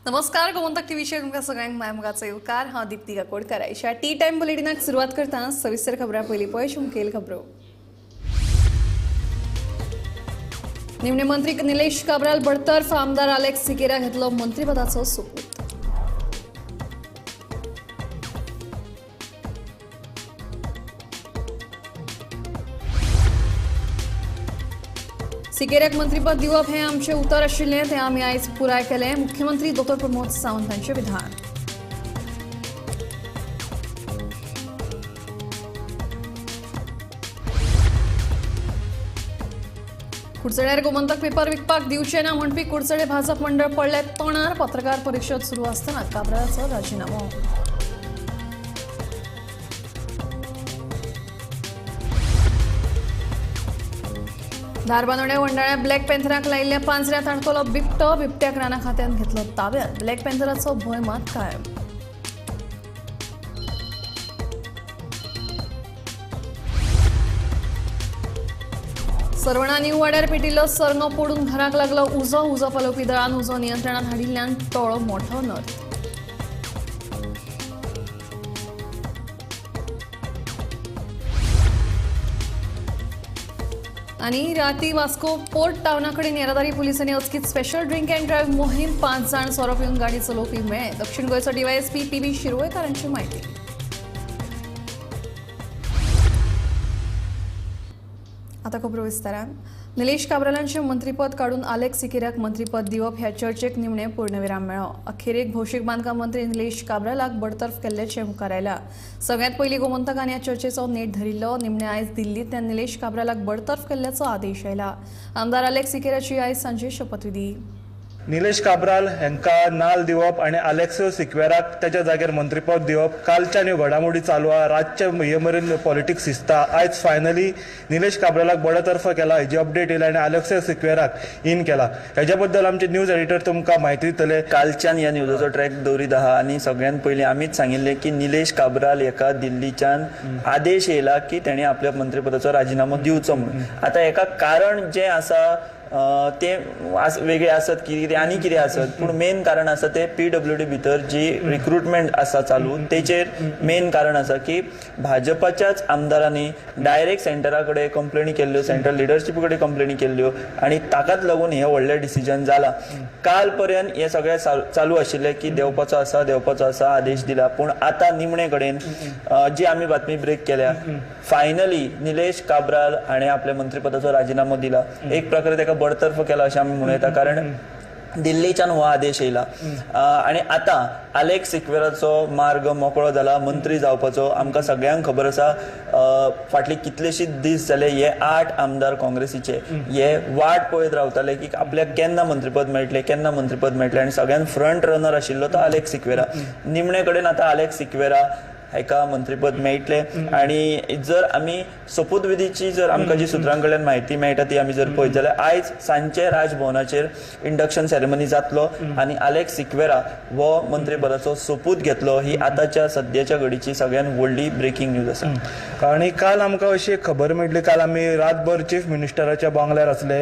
नमस्कार गोमंतक टीव्हीचे तुमका सगळ्यांक मायमोगाचो येवकार हांव दीप्ती काकोडकर आयच्या टी टाइम बुलेटिनाक सुरवात करता सविस्तर खबरां पयलीं पळय मुखेल खबरो। निमणे मंत्री निलेश काब्राल बडतर्फ आमदार अलेक्स सिकेरा घेतलो मंत्रिपदाचो सोपूत। सिकेराक मंत्रीपद दिवप हे आमचे उतर आशिल्ले ते आमी आयज पुराय केले। मुख्यमंत्री डॉ प्रमोद सावंत हांचे विधान। कुडचड्यार गोमंतक पेपर विकपाक दिवचे ना म्हणपी कुडचडे भाजप मंडळ पडले तोणार। पत्रकार परिशद सुरू आसतना काब्रालाचो राजीनामो। धारबांदोड्या वंडाळ्या ब्लॅक पॅन्थराक लायिल्ल्या पांजऱ्यांत अडकलो बिबटो। बिबट्याक राना खात्यान घेतलो ताब्यात। ब्लॅक पॅन्थराचो भंय मात कायम। सरवणा न्यू वाड्यार पेटिल्लो सरंगो पडून घराक लागलो उजो। उजो पालोवपी दळान उजो नियंत्रणात हाडिल्ल्यान टोळो मोठो नर्थ। आणि राती वास्को पोर्ट टाउनाकडेन येरादारी पुलिसांनी अचकीत स्पेशल ड्रिंक अँड ड्रायव्ह मोहीम। 5 जाण सोरो पिवन गाडी चलोवपी मेळ्ळे। दक्षिण गोंयचो डीवायएसपी पी शिरोळकर हांची माहिती। आता खबरो विस्तारान। निलेश काब्रालांचे मंत्रीपद काढून अलेक्स सिकेराक मंत्रीपद दिवप ह्या चर्चेक निमणे पूर्णविराम मेळ्ळो। अखेरेक भौशीक बांदकाम मंत्री निलेश काब्रालाक बडतर्फ केल्ल्याचें मुखार आयला। सगळ्यात पयलीं गोमंतकान ह्या चर्चेचो नेट धरिल्लो। निमणे आयज दिल्लींतल्यान निलेश काब्रालाक बडतर्फ केल्ल्याचो आदेश आयला। आमदार अलेक्स सिकेराची आयज सांजे शपथविधी। निलेश काब्राल हांका नाल दिवप आणि अलेक्स सिक्वेराक त्याच्या जाग्यार मंत्रीपद दिवप कालच्या ह्यो घडामोडी चालू आहा। रातच्या हे मेरेन पॉलिटिक्स दिसता। आयज फायनली निलेश काब्रालाक बडतर्फ केला हेजी अपडेट येयला आणि अलेक्स सिक्वेराक इन केला। हेच्या बद्दल आमचे न्यूज एडिटर तुमकां म्हायती दितले। कालच्यान ह्या न्यूजाचो ट्रॅक दवरीत आहा आणि सगळ्यात पयलीं आमीच सांगिल्लें की निलेश काब्राल हेका दिल्लीच्यान आदेश येयला की तेणें आपल्या मंत्रीपदाचो राजीनामो दिवचो म्हणून। आता हेका कारण जें आसा ते वेगळे आसत कितें आनी कितें आसत, पूण मेन कारण आसा ते PWD भितर जी रिक्रुटमेंट आसा चालू तेचेर मेन कारण आसा की भाजपाच्याच आमदारांनी डायरेक्ट सेंटरा कडेन कंप्लेनी केल्ल्यो, सेंट्रल लिडरशिपा कडेन कंप्लेनी केल्ल्यो आणि ताकाच लागून हे व्हडलें डिसिजन जाला। काल पर्यंत हे सगळें चालू आशिल्लें की देवपाचो आसा आदेश दिला, पूण आतां निमणे कडेन जी आमी बातमी ब्रेक केल्या फायनली निलेश काब्राल हाणें आपल्या मंत्रीपदाचो राजीनामो दिला। एक प्रकारे ताका बडतर्फ केला अशें आमी म्हणूं येता, कारण दिल्लीच्यान हो आदेश येयला आणि आता अलेक्स सिक्वेराचो मार्ग मोकळो जाला मंत्री जावपाचो। आमकां सगळ्यांक खबर आसा फाटली कितलेशीच दीस जाले हे 8 आमदार काँग्रेसीचे हे वाट पळयत रावताले की आपल्याक केन्ना मंत्रीपद मेळटलें आणि सगळ्यान फ्रंट रनर आशिल्लो तो अलेक्स सिक्वेरा। निमणे कडेन आता अलेक्स सिक्वेरा हेका मंत्रीपद मेळटले आणि जर आमी सोपूतविधीची जर आमकां जी सुत्रां कडल्यान म्हायती मेळटा ती आमी जर पळयत जाल्यार आयज सांजचे राजभवनाचेर इंडक्शन सेरेमनी जातलो आणि अलेक्स सिक्वेरा हो मंत्रीपदाचो सोपूत घेतलो। ही आतांच्या सद्याच्या घडीची सगळ्यात व्हडली ब्रेकिंग न्यूज आसा। आणि काल आमकां अशी एक खबर मेळटली, काल आमी रातभर चीफ मिनिस्टराच्या बंगल्यार आसले।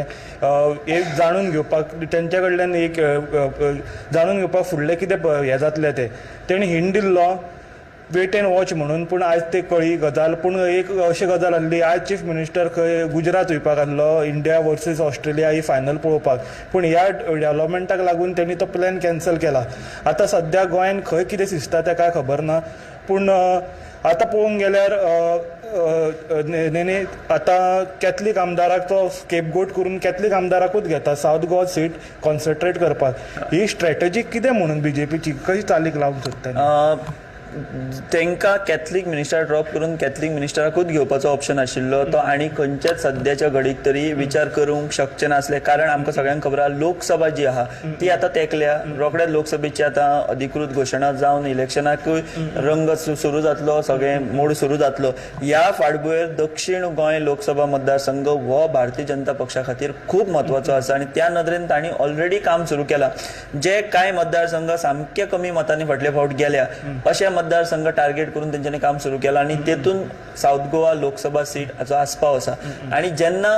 एक जाणून घेवपाक तेंच्या कडल्यान एक जाणून घेवपाक फुडलें कितें हें जातलें तेणी हिंट दिल्लो वेट एंड वॉच म्हणून, पूण आयज ते कळी गजाल। पूण एक अशी गजाल आसली, आयज चीफ मिनिस्टर खंय गुजरात वयपाक आसलो इंडिया वर्सीस ऑस्ट्रेलिया ही फायनल पळोवपाक, पूण ह्या डेव्हलपमेंटाक लागून तेणी तो प्लॅन कॅन्सल केला। आतां सद्या गोंयान खंय कितें दिसता तें कांय खबर ना, पूण आतां पळोवंक गेल्यार आतां कॅथलीक आमदाराक तो स्केपगोट करून कॅथलीक आमदाराकूच घेता सावथ गोवा सीट कॉन्सन्ट्रेट करपाक। ही स्ट्रॅटेजी कितें म्हणून बीजेपीची कशी चालीक लावंक सोदता? तांकां कॅथलीक मिनिस्टर ड्रॉप करून कॅथलीक मिनिस्टराकूच घेवपाचो ऑप्शन आशिल्लो तो आनी खंयच्याच सद्याच्या घडीक तरी विचार करूंक शकचे नासले, कारण आमकां सगळ्यांक खबर आहा लोकसभा जी आहा ती आतां तेंकल्या। रोखड्याच लोकसभेची आतां अधिकृत घोशणा जावन इलेक्शनाकूय रंग सुरू जातलो, सगळें मोड सुरू जातलो। ह्या फाटभुंयेर दक्षिण गोंय लोकसभा मतदारसंघ हो भारतीय जनता पक्षा खातीर खूब म्हत्वाचो आसा आणि त्या नदरेन तांणी ऑलरेडी काम सुरू केलां। जे कांय मतदारसंघ सामके कमी मतांनी फाटले फावट गेल्या अशा मतदारसंघ टार्गेट करून तेंच्यांनी काम सुरू केलां आणि तेतून साऊथ गोवा लोकसभा सीट आस्पाव आसा आणि जेन्ना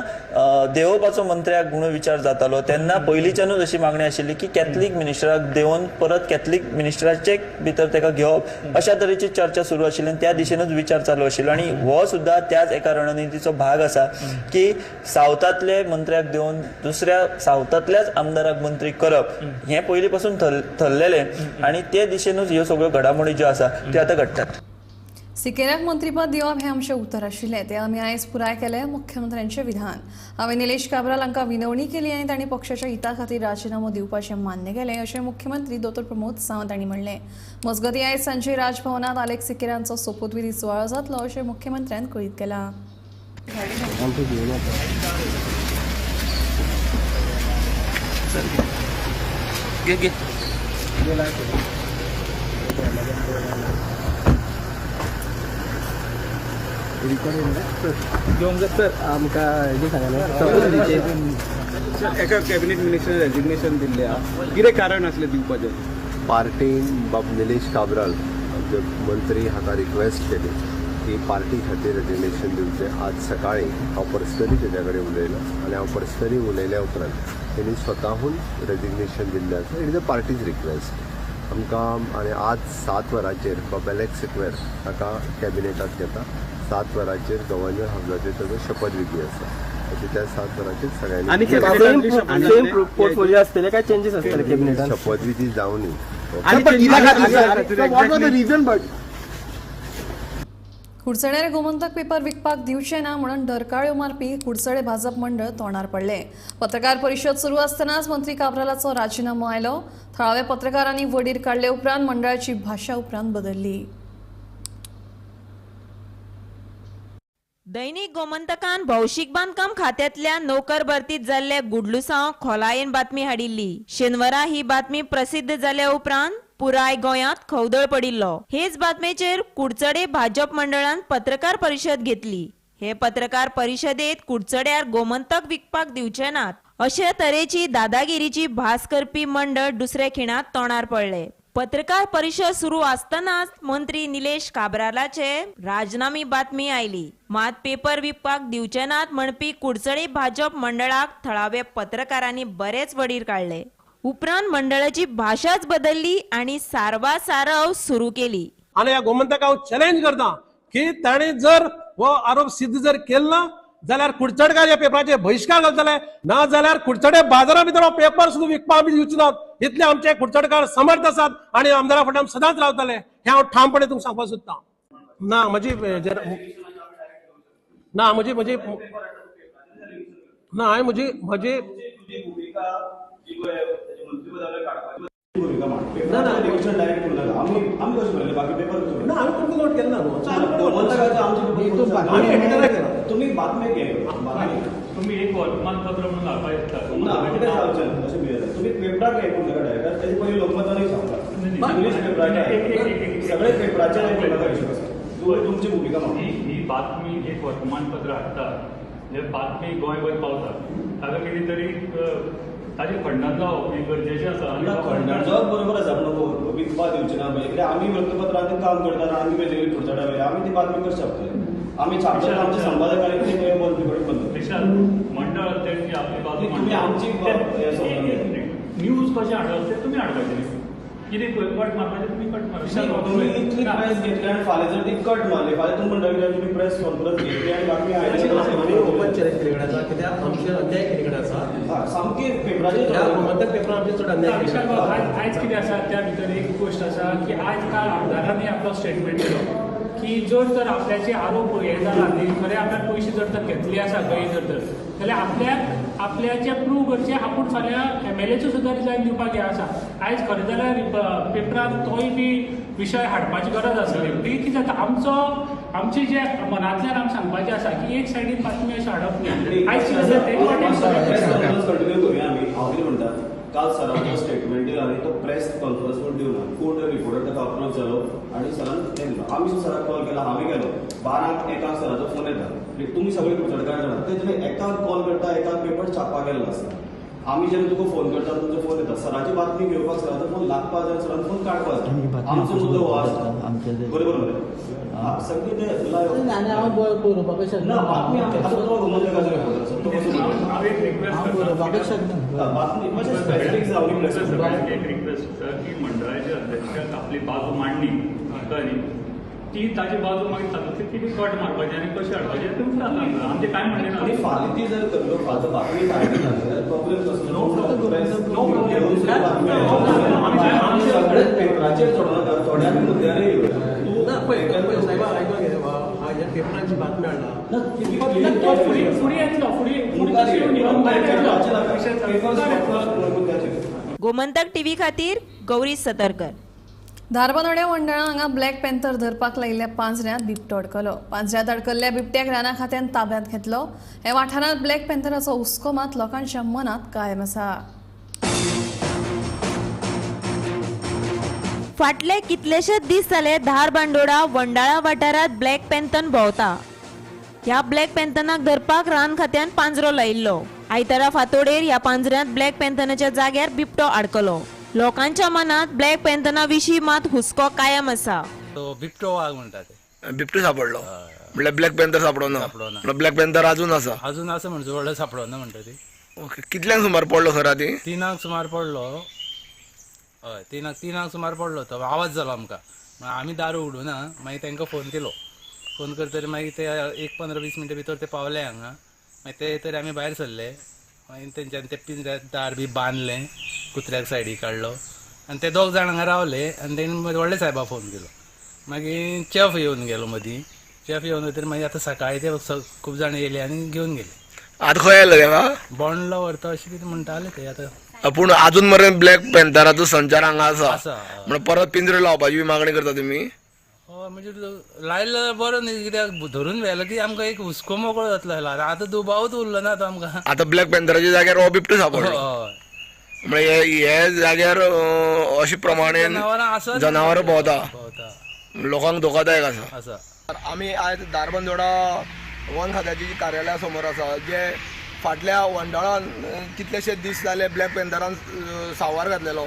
देंवोवपाचो मंत्र्याक गुण विचार जातालो तेन्ना पयलींच्यानूच अशी मागणी आशिल्ली की कॅथलीक मिनिस्टराक देंवन परत कॅथलीक मिनिस्टराचे भितर ताका घेवप अशा तरेची चर्चा सुरू आशिल्ली आनी त्या दिशेनूच विचार चालू आशिल्लो आणि हो सुद्धा त्याच एका रणनितीचो भाग आसा की सावथातले मंत्र्याक देऊन दुसऱ्या सावथातल्याच आमदाराक मंत्री करप हे पयलीं पासून थरलेले आणि ते दिशेनूच ह्यो सगळ्यो घडामोडी ज्यो आसा त्यो आतां घडटात. सिकेराक मंत्रीपद दिवप हे आमचे उत्तर आशिल्ले ते आमी आयज पुराय केले. मुख्यमंत्र्यांचे विधान हांवें निलेश काब्राल हांकां विनवणी केली आनी तांणी पक्षाच्या हिता खातीर राजिनामो दिवपाचें मान्य केलें अशें मुख्यमंत्री दोतोर प्रमोद सावंत हांणी म्हणलें. मजगतीं आयज सांजे राजभवनात आलेख सिकेरांचो सोपूतविधी सुवाळो जातलो अशें मुख्यमंत्र्यान कळीत केलां. एका कॅबिनेट मिनिस्टर रेजिग्नेशन दिल्ले कितें कारण असलें दिवपाचें? पार्टीन बाब निलेश काब्राल आमचे मंत्री हाका रिक्वेस्ट केली की पार्टी खातीर रेजिग्नेशन दिवचें. आज सकाळीं हांव पर्सनली तेज्या कडेन उलयलो आनी हांव पर्सनली उलयल्या उपरांत तेणी स्वताहून रेजिग्नेशन दिल्लें आसा. It is a parties request. आमकां आनी आज 7 वरांचेर बाब एलेक्स सिक्वेर हाका कॅबिनेटांत घेता. 7 वरांचेर गव्हर्नर हावजाचेर ताचो शपथविधी आसा. त्या 7 वरांचेर सगळ्यांनी पोर्टफोलियो आसतले काय चेंजेस आसतले कॅबिनेटान? शपथविधी जावनी. कुडचड्यार गोमंतक पेपर विकपाक दिवचे ना म्हणून डरकाळ्यो मारपी कुडचडे भाजप मंडळ तोंडार पडले. पत्रकार परिशद सुरू आसतनाच मंत्री काब्रालाचो राजिनामो आयलो. थळाव्या पत्रकारांनी वडीर काडले उपरांत मंडळाची भाशा उपरांत बदलली. दैनिक गोमंतकान भौशीक बांदकाम खात्यांतल्या नोकर भरतीत जाल्ले गुडलुसांव खोलायेन बातमी हाडिल्ली. शेनवारा ही बातमी प्रसिद्ध जाल्या उपरांत पुराय गोंयांत खवदळ पडिल्लो. हेच बातमेचेर कुडचडे भाजप मंडळान पत्रकार परिशद घेतली. हे पत्रकार परिशदेत कुडचड्यार गोमंतक विकपाक दिवचे नात अशे तरेची दादागिरीची भास करपी मंडळ दुसरे खिणात तोंडार पडले. पत्रकार परिशद सुरू आसतनाच मंत्री निलेश काब्रालाचे राजीनामी बातमी आयली. मात पेपर विकपाक दिवचे नात म्हणपी कुडचडे भाजप मंडळाक थळावे पत्रकारांनी बरेच वडीर काडले. उपरांत मंडळाची भाषाच बदलली आणि सारवासारव सुरू केली. आणि या गोमंतक हांव चॅलेंज करता की ताणे जर हो आरोप सिद्ध जर केलो जाल्यार कुडचडकार ह्या पेपराचे बहिष्कार घालतले, ना जाल्यार कुडचडे बाजारा भितर हो पेपर सुद्दां विकपाक आमी दिवचे नात. इतले आमचे कुडचडकार समर्थ आसात आणि आमदारा फाटल्यान सदांच रावतले हे हांव ठामपणे तुमकां सांगपाक सोदतां. ना म्हजी ना म्हजी म्हजी ना हांवें म्हजी तुम्ही बातम्या तुम्ही एक वर्तमानपत्र म्हणून तुम्ही पेपराक त्याची पहिले लोकमतानूय सांगता इंग्लिश पेपराचे सगळे पेपराचे तुमची भूमिका ही बातमी एक वर्तमानपत्र हाडटा हे बातमी गोंयभर पावता ताका कितें तरी ताजे खंडन जावप हे गरजेचें आसा. खंडन जावप बरोबर आसा नको विकपा दिवचे ना म्हणजे आमी वृत्तपत्रांत काम करतात आमी वेगवेगळी खुर्चडा वयले आमी ती बातमी कशी शकतले. आमी छापतात आमचे संपादक आनी ते बंद कडेन मंडळ अध्यक्ष आपली बाजू तुम्ही आमची न्यूज कशें हाडप ते तुमी हाडपाचें. कितें कट मारपाचें तुमी कट मारप. तुम्ही इतली प्रेस घेतली आनी फाल्यां जर ती कट मारली फाल्यां तुमी म्हणटा कित्याक तुमी प्रेस कॉन्फरन्स घेतली आनी बातमी आयली ओपन चॅलेंज केले आसा कित्याक आमचे अन्याय केले आसा सामकी पेपराचेर गोमंतक पेपरार आमचे चड अन्याय आयज कितें आसा त्या भितर एक गोश्ट आसा की आयज काल आमदारांनी आपलो स्टेटमेंट दिलो की जर तर आपल्याचे आरोप हे जाला खरे आपल्याक पयशे जर तर घेतले आसा गय जर तर जाल्यार आपल्याचे प्रूव करचे आपूण फाल्यां MLAचो सुद्दां रिजायन दिवपाक हे आसा. आयज खरें जाल्यार पेपरार तोय बी विशय हाडपाची गरज आसली. कितें जाता आमचे जे मनांतल्यान आमी सांगपाचें आसा की एक सायडीन बातमी अशें हाडप न्ही. आयज कितें जाता कंटिन्यू करूया आमी. हांव कितें म्हणटा काल सरांचो स्टेटमेंट दिलो आनी तो प्रेस कॉन्फरन्स म्हणून दिवना. कोर्ट रिपोर्टर ताका अप्रोच जालो आनी सरान तें दिलो. आमी सराक कॉल केला हांवें गेलो 12:01 सराचो फोन येता तुमी सगळे कुडचडकार जाणात ते तुमी एकाक कॉल करता एकाक पेपर छापपाक गेल्लो आसता. आम्ही जेन्ना तुका फोन करता तुमचो फोन येता सराची बातमी घेवपाक सराचो फोन लागपा जाय सरान फोन काडपा जाय आमचो मुद्दो हो आसता बरोबर मरे सगळी ते ना बातमी आतां तो गोमंतकाचेर रिपोर्टर आसा तो कसो हांव एक रिक्वेस्ट बातमी मातशें स्पेसिफीक जावनी करता एक रिक्वेस्ट आसा की मंडळाच्या अध्यक्षाक आपली बाजू मांडणी कळ्ळी ती ताची बाजू मागीर तातूंतली कितें कट मारपाचें आनी कशें हाडपाचें तुमचें आतां आमचें कांय म्हणणें ना आणि फालिती जर करलो फालतू बातमी काढली ना जाल्यार प्रॉब्लेम कसलो आमचे सगळेच पेपराचेर सोडनाका थोड्या मुद्द्यार साहेब आयकून घे ह्या पेपरांची बातमी हाडला गोमंतक टीव्ही खातीर गौरी सतरकर. धारबांदोड्या मंडळान हांगा ब्लॅक पॅन्थर धरपाक लायिल्ल्या पांजऱ्यांत बिबटो अडकलो. पांजऱ्यांत अडकल्ल्या बिबट्याक राना खात्यान ताब्यांत घेतलो. हे वाठारांत ब्लॅक पॅन्थराचो हुस्को मात लोकांच्या मनात कायम आसा. फाटले कितलेशेच दीस जाले धारबांदोडा वंडाळा वाठारांत ब्लॅक पॅन्थन भोंवता. ह्या ब्लॅक पॅन्थनाक धरपाक रान खात्यान पांजरो लायिल्लो. आयतारा फांतोडेर ह्या पांजऱ्यांत ब्लॅक पॅन्थनाच्या जाग्यार बिबटो अडकलो. लोकांच्या मनात ब्लॅक पॅन्थना विशीं मात हुस्को कायम आसा. तो बिबटो वाघ म्हणटा ते बिबटो सापडलो म्हणल्यार ब्लॅक पॅन्थर सापडना ब्लॅक पॅन्थर अजून आसा म्हणजे व्हडलो सापडना म्हणटा ती. ओके कितल्यांक सुमार पडलो खरा ती 3 सुमार पडलो. हय 3 सुमार पडलो तो आवाज जालो आमकां आमी दारू उडूना मागीर तांकां फोन केलो. फोन करतरी मागीर ते एक 15-20 मिनटां भितर ते पावले हांगा. मागीर ते तरी आमी भायर सरले. मागीर तेंच्यानी ते पिंजऱ्यात दार बी बांदलें कुत्र्याक सायडीक काडलो आनी ते 2 जाण हांगा रावले आनी तेणी व्हडले साहेबा फोन केलो. मागीर चेफ येवन गेलो मदीं. चेफ येवन वयतरी मागीर आतां सकाळीं ते खूब जाण येयले आनी घेवन गेले. आतां खंय आयलो तेका बोंडला व्हरता अशें कितें म्हणटाले ते आतां. पूण अजून मरे ब्लॅक पॅन्थराचो संचार हांगा आसा आसा. म्हणून परत पिंजरे लावपाची मागणी करता तुमी. म्हणजे लायला बरो न्ही कित्याक धरून व्हेलो की आमकां एक हुस्को मोकळो जातलो आतां दुबावूच उरलो ना तो आमकां. आतां ब्लॅक पॅन्थराच्या जाग्यार हो बिबटो सापडलो म्हणजे हे जाग्यार अशे प्रमाणे जनावरां भोंवता लोकांक धोकादायक आसा. आमी आयज धारबांदोडा वन खात्याची कार्यालया समोर आसा जे फाटल्या वंडाळान कितलेशेच दीस जाले ब्लॅक पॅन्थरान सांवार घातलेलो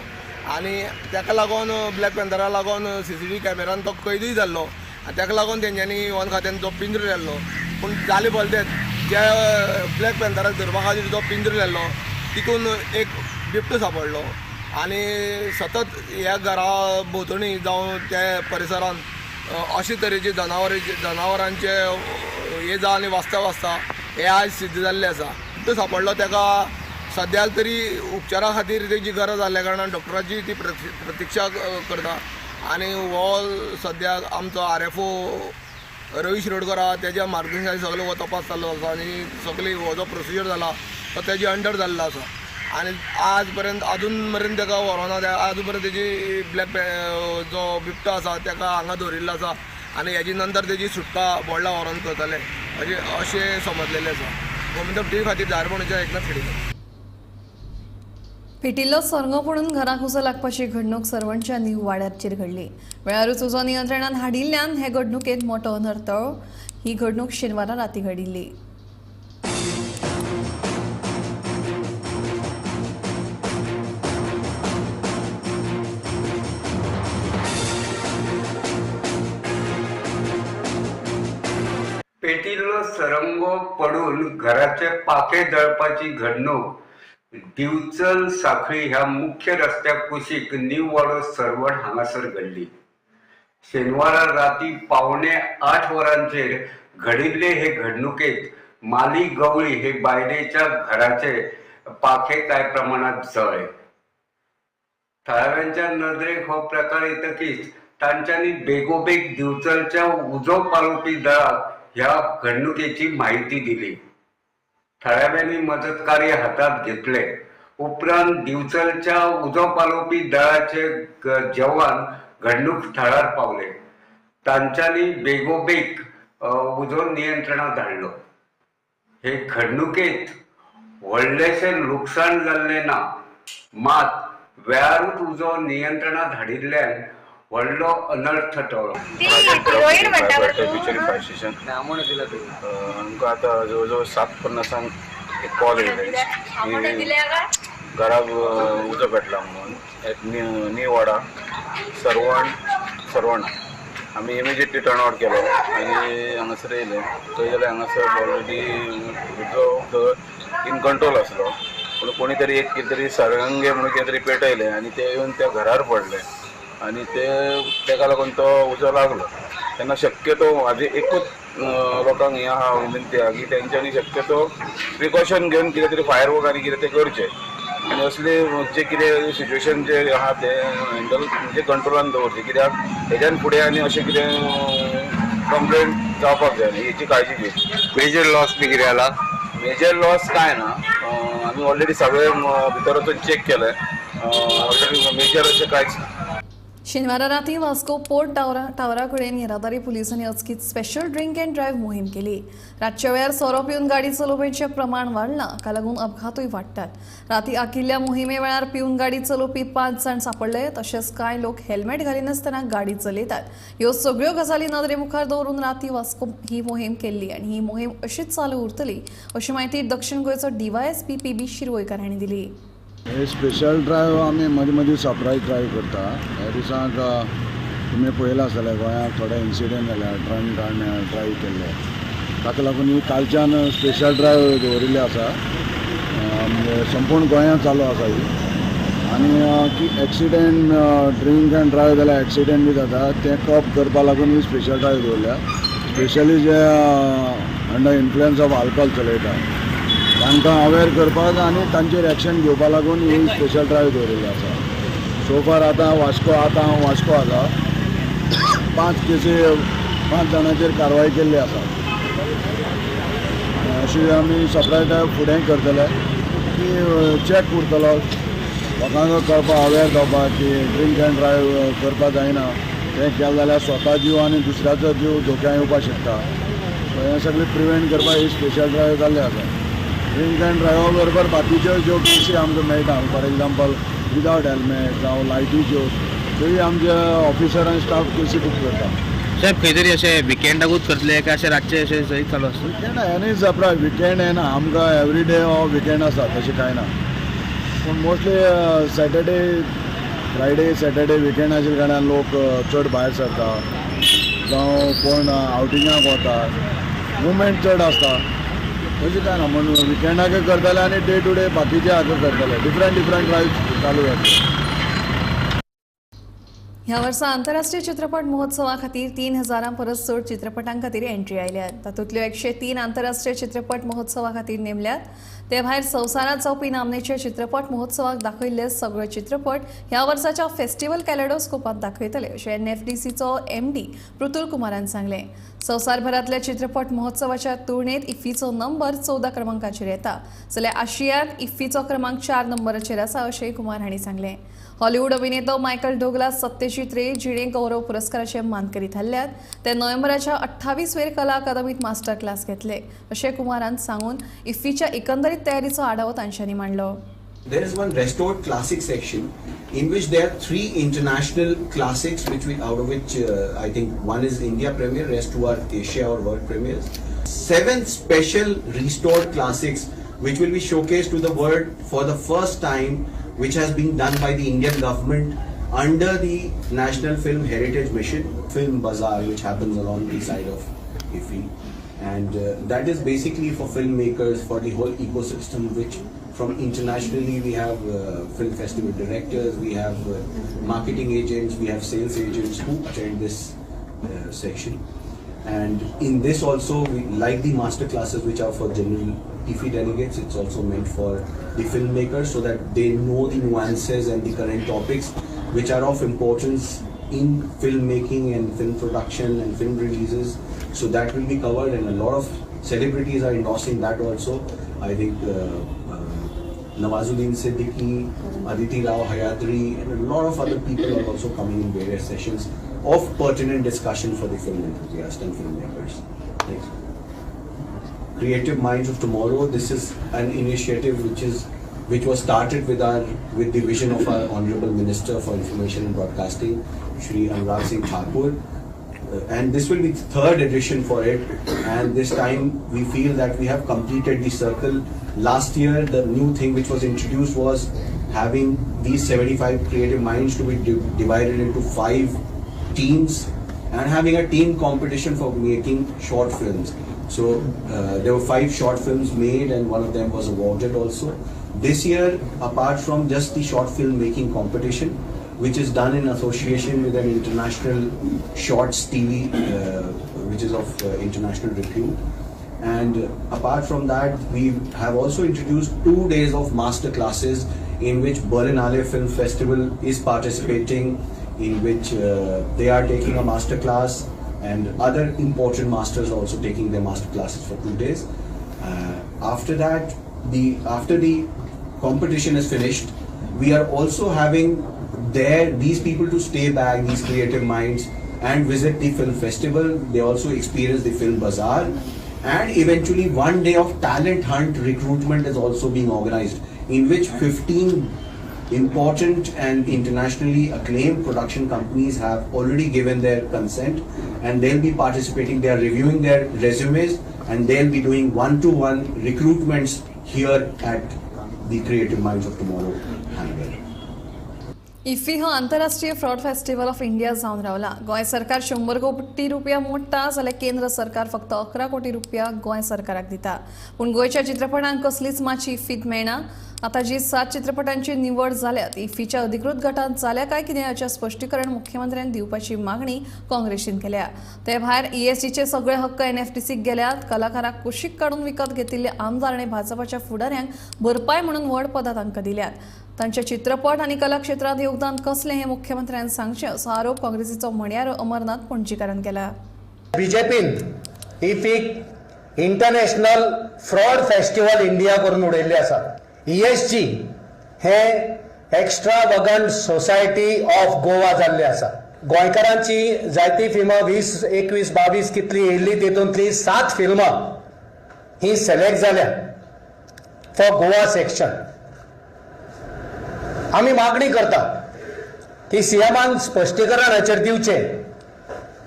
आनी ताका लागून ब्लॅक पॅन्थरा लागून CCTV कॅमेरान तो कैदूय जाल्लो आनी ताका लागून तेंच्यांनी वन खात्यान तो पिंजरो लायल्लो. पूण जाले भलतेच जे ब्लॅक पॅन्थराक धरपा खातीर जो पिंजरो लायल्लो तितून एक बिबटो सापडलो आनी सतत ह्या घरा भोंवतणी जावं त्या परिसरान अशे तरेचे जनावरांचे ये जा आनी वाचता हे आयज सिद्ध जाल्लें आसा. बिबटो सापडलो ताका सद्याक तरी उपचारा खातीर तेजी गरज आसल्या कारणान डॉक्टराची ती प्रतीक्षा करता आनी हो सद्याक आमचो RFO रवी शिरोडकर आहा तेज्या मार्गदर्शनाखातीर सगळो हो तपास चालू आसा आनी सगळी हो जो प्रोसिजर जाला तो तेजे अंडर जाल्लो आसा आनी आज पर्यंत अजून मेरेन ताका व्हरोना. अजून पर्यंत तेजी ब्लॅक जो बिबटो आसा ताका हांगा दवरिल्लो आसा आनी हेजी नंतर तेजी सुटका बोडला व्हरोन करतले अशें समजलेलें आसा. गोमंतक टीव्ही खातीर धारबांदोड्याच्या एकनाथ खेडेकर. पिटिल्लो सरंगो पडून घराक उजो लागपाची घडणूक सरवणच्या न्यू वाड्याचेर घडली. वेळारूच उजो नियंत्रणात हाडिल्ल्यान हे घडणुकेंत मोठो अनर्थ. ही घडणूक शेनवारा राती घडिल्ली. पेटिल्लो सरंगो पडून घराचे पाके जळपाची घडणूक दिवचल साखळी ह्या मुख्य रस्त्या कुशीक न्यू वाडो सरवण हांगासर घडली. शेनवारा राती 7:45 वरांचेर घडिल्ले हे घडणुकेत माली गवळी हे बायलेच्या घराचे पाखे काय प्रमाणात जळले. थळाव्यांच्या नदरेक हो प्रकार येतकीच तांच्यांनी बेगोबेग दिवचलच्या उजो पालोवपी दळाक ह्या घडणुकेची माहिती दिली. थळाव्यांनी मदत कार्य हातात घेतले. उपरांत दिवचलच्या उजो पालोवपी दळाचे जवान घडणूक थळार पावले. तांच्यांनी बेगोबेग उजो नियंत्रणात हाडलो. हे घडणुकेत व्हडलेशें लुकसाण जाल्ले ना मात वेळारूच उजो नियंत्रणात हाडिल्ल्यान व्हडलो अनर्थ टळ्ळो. आमकां आतां जवळ जवळ 7:50 एक कॉल येयले की घराक उजो पेटला म्हणून एक न्यू वाडा सरवण आमी इमिजिएटली टर्न आउट केलो आनी हांगासर येयले थंय जाल्यार हांगासर ऑलरेडी उजो इन कंट्रोल आसलो पूण कोणी तरी एक कितें तरी सरंगे म्हणून कितें तरी पेटयलें आनी ते येवन त्या घरार पडले आनी तेका लागून तो उजो लागलो तेन्ना शक्यतो म्हाजी एकूच लोकांक हें आहा विनंती आहा की तेंच्यांनी शक्यतो प्रिकॉशन घेवन कितें तरी फायर वर्क आनी कितें तें करचें आनी असले जे कितें सिच्युएशन जे आहा ते हँडल म्हणजे कंट्रोलान दवरचें कित्याक हेज्यान फुडें आनी अशें कितें कंप्लेंट जावपाक जाय न्ही हेची काळजी घेवची. मेजर लॉस बी कितें जाला? मेजर लॉस काय ना आमी ऑलरेडी सगळे भितर वचून चेक केले ऑलरेडी मेजर अशें कांयच ना. शेनवारा राती वास्को पोर्ट टावरा कडेन येरादारी पुलिसांनी अचकीत स्पेशल ड्रिंक अँड ड्रायव्ह मोहीम केली. रातच्या वेळार सोरो पिवन गाडी चलोवपाचें प्रमाण वाडलां, हाका लागून अपघातूय वाडटात. राती आंकिल्ल्या मोहिमे वेळार पिवन गाडी चलोवपी 5 जाण सांपडले, तशेंच कांय लोक हेल्मेट घालिनासतना गाडी चलयतात. ह्यो सगळ्यो गजाली नदरे मुखार दवरून राती वास्को ही मोहीम केल्ली आनी ही मोहीम अशीच चालू उरतली अशी माहिती दक्षिण गोंयचो DYSP PB शिरवयकर हांणी दिली. हे स्पेशल ड्रायव्ह आमी मदीं मदीं सरप्रायज ड्रायव्ह करता. ह्या दिसाक तुमी पळयलां आसतलें गोंयांत थोडे इन्सिडेंट जाल्या ड्रंक आनी ड्रायव्ह केल्ले, ताका लागून ही कालच्यान स्पेशल ड्रायव्ह दवरिल्ली आसा. संपूर्ण गोंयांत चालू आसा ही आनी की एक्सिडेंट ड्रिंक अँड ड्रायव्ह जाल्यार एक्सिडेंट बी जाता तें कप करपा लागून ही स्पेशल ड्रायव्ह दवरल्या. स्पेशली जे अंडर इन्फ्लुयन्स ऑफ अल्कोहोल चलयता तांकां अवेर करपाक आनी तांचेर एक्शन घेवपा लागून ही स्पेशल ड्रायव्ह दवरिल्ली आसा. सो फार आतां हांव वास्को आसा 5 जाणांचेर कारवाय केल्ली आसा. अशी आमी सरप्रायज ड्रायव्ह फुडें करतले की चॅक उरतलो लोकांक कळपाक अवेर जावपाक की ड्रिंक अँड ड्रायव्ह करपाक जायना. तें केलें जाल्यार स्वता जीव आनी दुसऱ्याचो जीव धोक्यान येवपाक शकता. हें सगळें प्रिवेंट करपाक ही स्पेशल ड्रायव्ह जाल्ली आसा. ड्रिंक अँड ड्रायव्हा बरोबर बाकीच्यो ज्यो केसी आमकां मेळटा फॉर एग्जाम्पल विदावट हेल्मेट जावं लायटीच्यो थंय आमचे ऑफिसर आनी स्टाफ केसी बूक करता. साहेब खंय तरी अशें विकेंडाकूच करतले काय अशें रातचे अशें सही चालू आसता? विकेंड एनी सरप्रायज विकेंड येना आमकां एवरी डे हो विकेंड आसा तशें कांय ना. पूण mostly Saturday Friday Saturday weekend आशिल्ल्या कारणान लोक चड भायर सरता जावं कोण आवटिंगाक वता मुवमेंट चड आसता. तशें काय ना म्हणून विकेंडाक करतले आनी डे टू डे बाकीचे हाका करतले डिफरंट ड्रायव्ह चालू जातले. ह्या वर्सा आंतरराष्ट्रीय चित्रपट महोत्सवा खातीर 3000 परस चड चित्रपटां खातीर एंट्री आयल्यात. तातूंतल्यो 103 आंतरराष्ट्रीय चित्रपट महोत्सवा खातीर नेमल्यात. ते भायर संवसारांत जावपी नामनेच्या चित्रपट महोत्सवाक दाखयल्ले सगळे चित्रपट ह्या वर्साच्या फेस्टिवल कॅलेडोस्कोपांत दाखयतले अशें NFDCचो MD पृथुल कुमारान सांगलें. संवसारभरांतल्या चित्रपट महोत्सवाच्या तुळनेत इफ्फीचो नंबर 14 क्रमांकाचेर येता जाल्यार आशियांत इफ्फीचो क्रमांक 4 नंबराचेर आसा अशेंय कुमार हांणी सांगलें. हॉलिवूड अभिनेतो मायकल डोगलास सत्यजीत रे जिणे गौरव पुरस्काराचे मानकरी थारल्यात. ते नोव्हेंबराच्या 28वेर कला अकादमीत मास्टर क्लास घेतले अशें कुमारान सांगून इफ्फीच्या एकंदरीत तयारीचो आढावो तांच्यांनी मांडलो. There is one restored classic section in which there are 3 international classics out of which I think one is India premiere, rest 2 are Asia or world premieres. 7 special restored classics which will be showcased to the world for the first time, which has been done by the Indian government under the National Film Heritage Mission, Film Bazaar, which happens along the side of IFFI. And that is basically for filmmakers, for the whole ecosystem, which from internationally we have film festival directors, we have marketing agents, we have sales agents who attend this section. And in this also, we like the master classes which are for general IFFI delegates, it's also meant for the filmmakers so that they know the nuances and the current topics which are of importance in filmmaking and film production and film releases. So that will be covered, and a lot of celebrities are endorsing that also. I think Nawazuddin Siddiqui, Aditi Rao Hayatri, and a lot of other people are also coming in various sessions of pertinent discussion for the film enthusiasts and filmmakers. Thanks. Creative Minds of Tomorrow. This is an initiative which was started with the vision of our Honorable Minister for Information and Broadcasting, Shri Anurag Singh Thakur. and this will be the third edition for it, and this time we feel that we have completed the circle. Last year the new thing which was introduced was having these 75 creative minds to be divided into 5 teams and having a team competition for making short films. So there were 5 short films made and one of them was awarded also. This year, apart from just the short film making competition, which is done in association with an international shorts TV, which is of international repute. And apart from that, we have also introduced 2 days of master classes in which Berlinale Film Festival is participating, in which they are taking a master class and other important masters are also taking their master classes for 2 days. After that, after the competition is finished, we are also having these people to stay back, these creative minds, and visit the film festival. They also experience the film bazaar, and eventually 1 day of talent hunt recruitment is also being organized, in which 15 important and internationally acclaimed production companies have already given their consent, and they'll be participating. They are reviewing their resumes and they'll be doing one-to-one recruitments here at the Creative Minds of Tomorrow hangar. IFFI हो आंतरराष्ट्रीय fraud festival of India जावन रावला. गोंय सरकार 100 कोटी रुपया मोडटा जाल्यार केंद्र सरकार फक्त 11 कोटी रुपया गोंय सरकाराक दिता. पूण गोंयच्या चित्रपटांक कसलीच माची इफ्फीत मेळना. आता जी 7 चित्रपटांची निवड जाल्यात इफ्फीच्या अधिकृत गटांत जाल्या काय कितें हाचें स्पश्टीकरण मुख्यमंत्र्यांनी दिवपाची मागणी काँग्रेसीन केल्या. ते भायर ESGचे सगळे हक्क NFTCक गेल्यात. कलाकारांक कुशीक काडून विकत घेतिल्ले आमदार आनी भाजपाच्या फुडाऱ्यांक भरपाय म्हणून व्हड पदां तांकां दिल्यात. तांचे चित्रपट आनी कला क्षेत्रांत योगदान कसलें हें मुख्यमंत्र्यांनी सांगचें असो आरोप काँग्रेसीचो म्हणयार अमरनाथ पणजीकारान केला. बीजेपीन इफ्फीक इंटरनॅशनल फ्रॉड फेस्टिवल इंडिया करून उडयल्ले आसा. ESG हे एक्स्ट्रावगंट सोसायटी ऑफ गोवा जाल्ले आसा. गोंयकारांची जायती फिल्मां 20, 21, 22 कितली येयल्ली तेतूंतली 7 फिल्मां ही सिलेक्ट जाल्या फॉर गोवा सेक्शन. आमी मागणी करता की सीएमान स्पश्टीकरण हाचेर दिवचें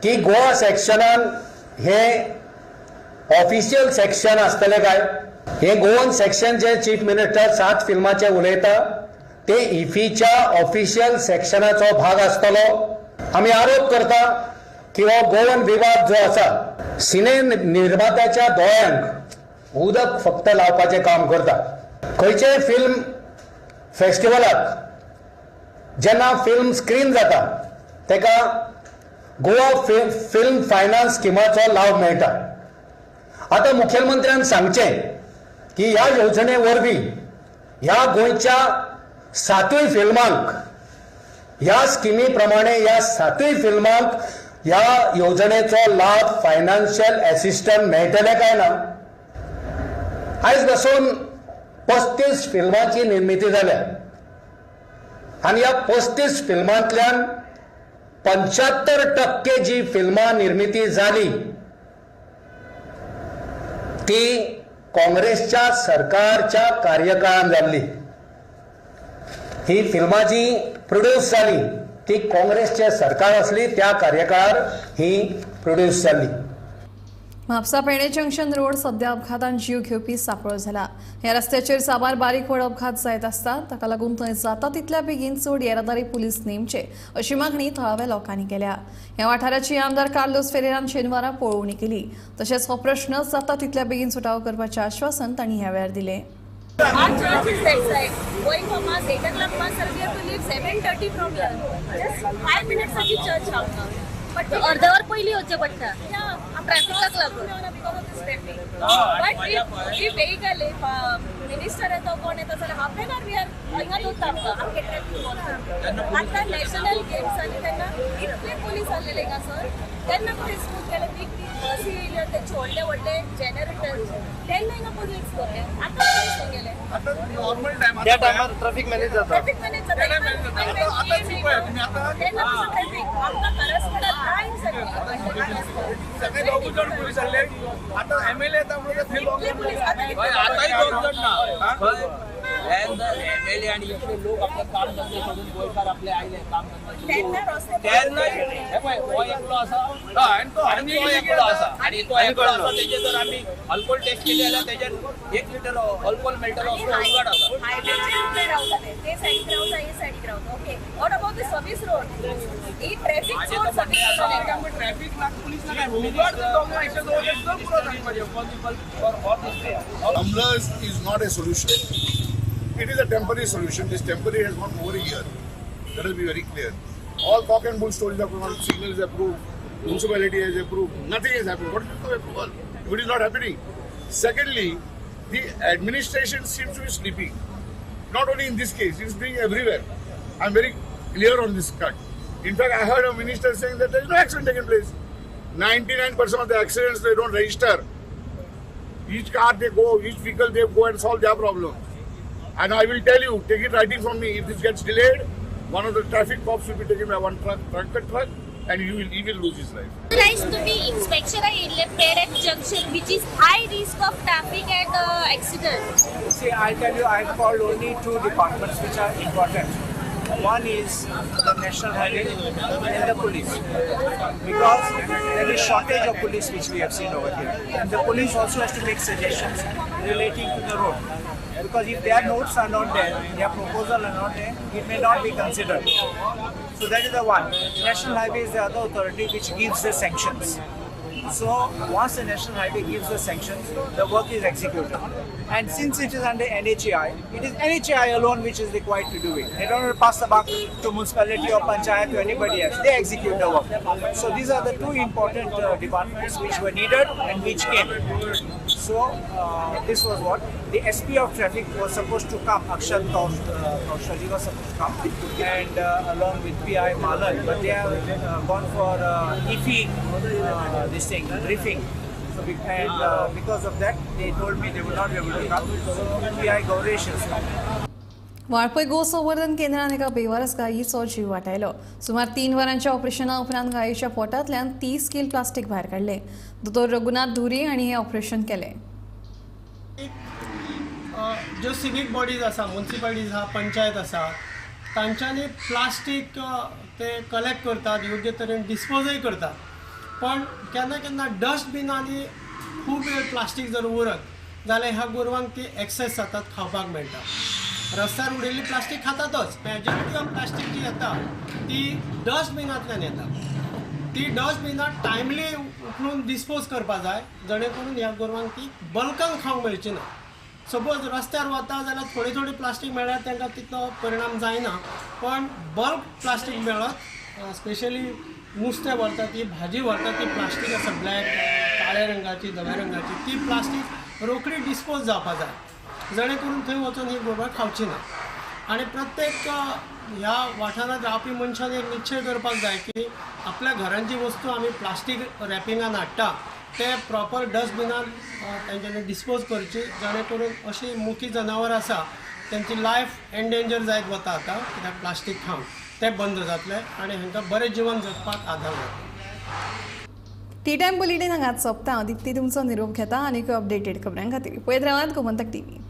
की गोवा सेक्शनान हे ऑफिशियल सेक्शन आसतलें काय. हे गोवन सेक्शन जे चीफ मिनिस्टर 7 फिल्माचे उलयता ते इफ्फीच्या ऑफिशियल सेक्शनाचो भाग आसतलो. आमी आरोप करता की हो गोवन विभाग जो आसा सिने निर्मात्याच्या दोळ्यांक उदक फक्त लावपाचें काम करता. खंयचेय फिल्म फेस्टिवलाक जेन्ना फिल्म स्क्रीन जाता तेका गोवा फिल्म फायनान्स स्किमाचो लाव मेळटा. आता मुख्यमंत्र्यान सांगचें की ह्या योजने वरवीं ह्या गोंयच्या 7 फिल्मांक ह्या स्किमी प्रमाणे ह्या 7 फिल्मांक ह्या योजनेचो लाभ फायनान्शियल असिस्टंट मेळटले काय ना. आयज पासून 35 फिल्मांची निर्मिती जाल्या आणि ह्या 35 फिल्मांतल्यान 75% जी फिल्मां निर्मिती जाली ती काँग्रेसच्या सरकारच्या कार्यकाळात जाल्ली. ही फिल्मां जी प्रोड्यूस जाली ती काँग्रेसचे सरकार असली त्या कार्यकाळात ही प्रोड्यूस जाल्ली. म्हापसा पेडणे जंक्शन रोड सध्या अपघातान जीव घेवपी सांपळो जाला. ह्या रस्त्याचेर साबार बारीक व्हड अपघात जायत आसतात. ताका लागून थंय जाता तितल्या बेगीन चड येरादारी पुलीस नेमचे अशी मागणी थळाव्या लोकांनी केल्या. ह्या वाठाराची आमदार कार्लोस फेरेरान शेनवारा पळोवणी केली. तशेंच हो प्रश्न जाता तितल्या बेगीन सुटावो करपाचें आश्वासन तांणी ह्या वेळार दिलें. Our church is that side. Going from our 8 o'clock bus, sir, we have to leave 7:30 from here. Just 5 minutes साठी church रावता. But अर्ध्यावर पहिली होचे पडटा. ट्रॅफिकाक लागून. But if vehicle मिनिस्टर येतो कोण येतो जाल्यार हाफ एन आवर वी आर हांगा दोता आमगे ट्रॅफिक वता. आतां नॅशनल गेम्स आनी तेन्ना इतले पोलीस आसलेले का सर तेन्ना कितें स्कूल केले बीग बसी येयल्यो तेचे व्हडले व्हडले जेनरेटर्स तेन्ना हिंगा पोलीस करले. आतां पोलीस गेले. नॉर्मल टाइम त्या टायमार ट्रॅफिक मॅनेज जाता. ट्रॅफिक मॅनेज जाता. आता चूक आहे तुम्ही आता तेन्ना कसं ट्रॅफिक आमकां करस्पॉन्डंट लाईन सगळे दोघ जण पोलीस आले. आता MLA त्यामुळे ते लोक आताही 2 जण ना MLA आणि इथले लोक आपलं काम धंदे सोडून गोयकार आपले आयले काम त्यांना रस्ते त्यांना हो एकलो असा आणि तो एकलो असा आणि तो एकलो असा त्याचे जर आम्ही अल्कोहोल टेस्ट केले जाल्यार त्याच्यात 1 लिटर अल्कोहोल मेळटलो असो उघड असा हायवेचे उबे रावताले ते सायडीक रावता हे सायडीक रावता okay what about the service road ही ट्रॅफिक चोर सर्विस रोड ट्रॅफिक लाग पुलिस लाग उघड डॉक्युमेंटेशन एकदम पुरो जाणपाचे possible for all this Tumblers is not a solution. It is a temporary solution. This temporary has gone over a year. Let us be very clear. All cock and bull stories are going on. Signals approved. Municipality has approved. Nothing has happened. What is the approval? It is not happening. Secondly, the administration seems to be sleeping. Not only in this case, it is doing everywhere. I am very clear on this cut. In fact, I heard a minister saying that there is no accident taking place. 99% of the accidents they don't register. Each car they go, each vehicle they go and solve their problem. And I will tell you, take it writing from me, if this gets delayed, one of the traffic cops will be taken by one truck, and he will lose his life. Authorized to be inspection at Perak Junction, which is high risk of traffic and accident. See, I'll tell you, I've called only 2 departments which are important. One is the National Highway and the police, because there is shortage of police which we have seen over here, and the police also has to make suggestions relating to the road, because if their notes are not there, their proposal are not there, it may not be considered. So that is the one. National Highway is the other authority which gives the sanctions. So once the National Highway gives the sanctions, the work is executed. And since it is under NHAI, it is NHAI alone which is required to do it. They don't pass the buck to municipality or panchayat to anybody else. They execute the work. So these are the 2 important departments which were needed and which came. So this was what the SP of traffic was supposed to come. Akshat Kaushal was supposed to come, and along with PI Malan, but they have gone for EFI this thing briefing. So because of that, they told me they would not be able to come. So PI Gauresh has come. Valpoi गो संवर्धन केंद्रान एका बेवारस गायीचो जीव वाटायलो. सुमार 3 वरांच्या ऑपरेशना उपरांत गायीच्या पोटांतल्यान 30 किल plastic भायर काडले. दोतोर रघुनाथ धुरी हांणी हें ऑपरेशन केलें. ज्यो सिवीक बॉडीज आसा, म्युनिसिपालिटीज आसा, पंचायत आसा, तांच्यांनी प्लास्टीक ते कलेक्ट करतात, योग्य तरेन डिस्पोजय करतात. पण केन्ना केन्ना डस्टबिनांनी खूब वेळ प्लास्टीक जर उरत जाल्यार ह्या गोरवांक ती एक्सेस जातात, खावपाक मेळटा. रस्त्यार उडयल्ली प्लास्टीक खातातच. मॅजॉरिटी ऑफ प्लास्टीक जी येता ती डस्टबिनांतल्यान येता. ती डस्टबिनां टायमली उखलून डिस्पोज करपा जाय, जणे करून ह्या गोरवांक ती बल्कान खावंक मेळची ना. सपोज रस्त्यार वता जाल्यार थोडी प्लास्टीक मेळ्ळ्यार तांकां तितलो परिणाम जायना. पण बल्क प्लास्टीक मेळत, स्पेशली नुस्तें व्हरता ती, भाजी व्हरता ती प्लास्टीक आसा ब्लॅक, काळ्या रंगाची, धव्या रंगाची, ती प्लास्टीक रोखडी डिस्पोज जावपा जाय, जणे करून थंय वचून ही गोरवां खावची ना. आनी प्रत्येक ह्या वाठारांत रावपी मनशान एक निश्चय करपाक जाय की आपल्या घरांची वस्तू आमी प्लास्टीक रॅपिंगान हाडटा ते प्रॉपर डस्टबिनान तांच्यांनी डिस्पोज करची, जणे करून अशी मुखी जनावरां आसा त्यांची लायफ एंडेंजर जायत वता आतां कित्याक प्लास्टीक खावन. ते बंद जातले आनी हांकां बरें जिवन जगपाक आदार जातलो. टी टायम बुलेटिन हांगाच सोंपता. दिप्ती तुमचो निरोप घेता आनीक अपडेटेड खबरां खातीर पळयत रावात गोमंतक TV.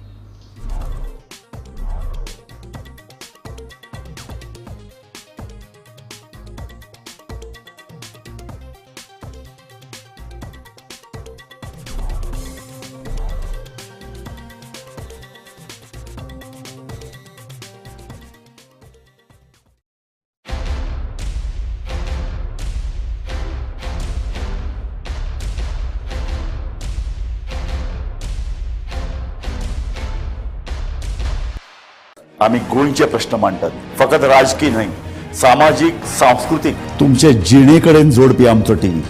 आम्ही गोंयचे प्रश्न मांडटात, फकत राजकीय न्हय, सामाजीक सांस्कृतिक. तुमचे जिणेकडेन जोडपी आमचो टीव्ही.